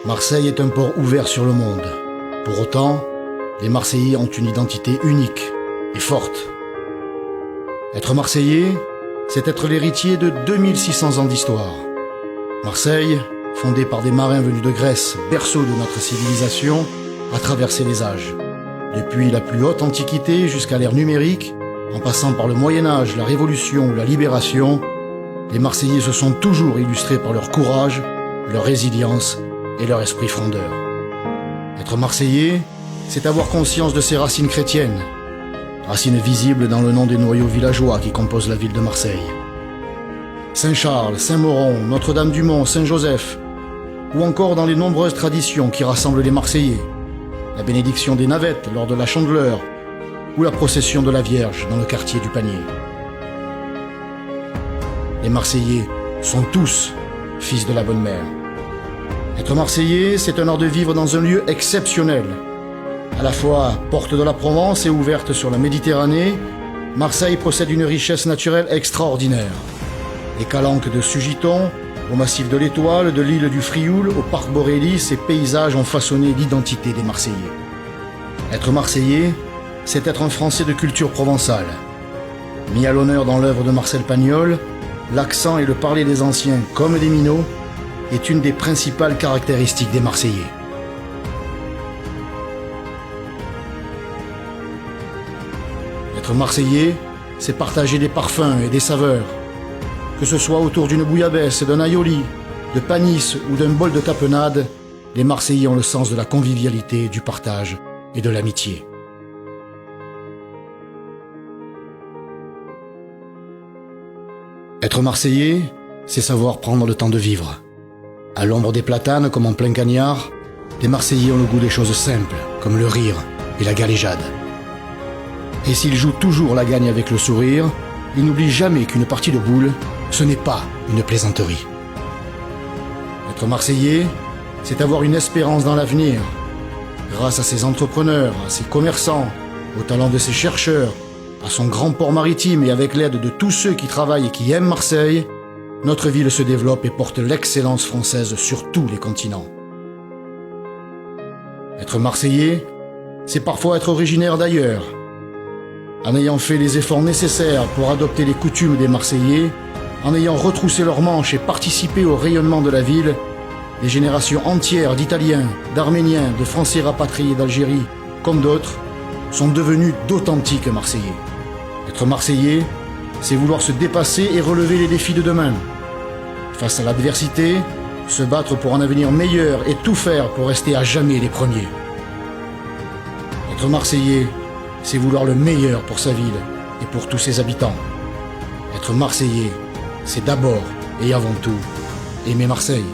Marseille est un port ouvert sur le monde. Pour autant, les Marseillais ont une identité unique et forte. Être Marseillais, c'est être l'héritier de 2600 ans d'histoire. Marseille, fondée par des marins venus de Grèce, berceau de notre civilisation, a traversé les âges. Depuis la plus haute antiquité jusqu'à l'ère numérique, en passant par le Moyen-Âge, la Révolution ou la Libération, les Marseillais se sont toujours illustrés par leur courage, leur résilience et leur esprit frondeur. Être Marseillais, c'est avoir conscience de ses racines chrétiennes, racines visibles dans le nom des noyaux villageois qui composent la ville de Marseille. Saint-Charles, Saint-Mauron, Notre-Dame-du-Mont, Saint-Joseph, ou encore dans les nombreuses traditions qui rassemblent les Marseillais, la bénédiction des navettes lors de la Chandeleur, ou la procession de la Vierge dans le quartier du Panier. Les Marseillais sont tous fils de la Bonne Mère. Être Marseillais, c'est un art de vivre dans un lieu exceptionnel. À la fois porte de la Provence et ouverte sur la Méditerranée, Marseille possède une richesse naturelle extraordinaire. Des calanques de Sugiton, au massif de l'Étoile, de l'île du Frioul, au parc Borély, ces paysages ont façonné l'identité des Marseillais. Être Marseillais, c'est être un Français de culture provençale. Mis à l'honneur dans l'œuvre de Marcel Pagnol, l'accent et le parler des anciens comme des minots est une des principales caractéristiques des Marseillais. Être Marseillais, c'est partager des parfums et des saveurs. Que ce soit autour d'une bouillabaisse, d'un aioli, de panis ou d'un bol de tapenade, les Marseillais ont le sens de la convivialité, du partage et de l'amitié. Être Marseillais, c'est savoir prendre le temps de vivre. À l'ombre des platanes comme en plein cagnard, les Marseillais ont le goût des choses simples, comme le rire et la galéjade. Et s'ils jouent toujours la gagne avec le sourire, ils n'oublient jamais qu'une partie de boule, ce n'est pas une plaisanterie. Être Marseillais, c'est avoir une espérance dans l'avenir. Grâce à ses entrepreneurs, à ses commerçants, au talent de ses chercheurs, à son grand port maritime et avec l'aide de tous ceux qui travaillent et qui aiment Marseille, notre ville se développe et porte l'excellence française sur tous les continents. Être Marseillais, c'est parfois être originaire d'ailleurs. En ayant fait les efforts nécessaires pour adopter les coutumes des Marseillais, en ayant retroussé leurs manches et participé au rayonnement de la ville, des générations entières d'Italiens, d'Arméniens, de Français rapatriés d'Algérie, comme d'autres, sont devenus d'authentiques Marseillais. Être Marseillais, c'est vouloir se dépasser et relever les défis de demain. Face à l'adversité, se battre pour un avenir meilleur et tout faire pour rester à jamais les premiers. Être Marseillais, c'est vouloir le meilleur pour sa ville et pour tous ses habitants. Être Marseillais, c'est d'abord et avant tout aimer Marseille.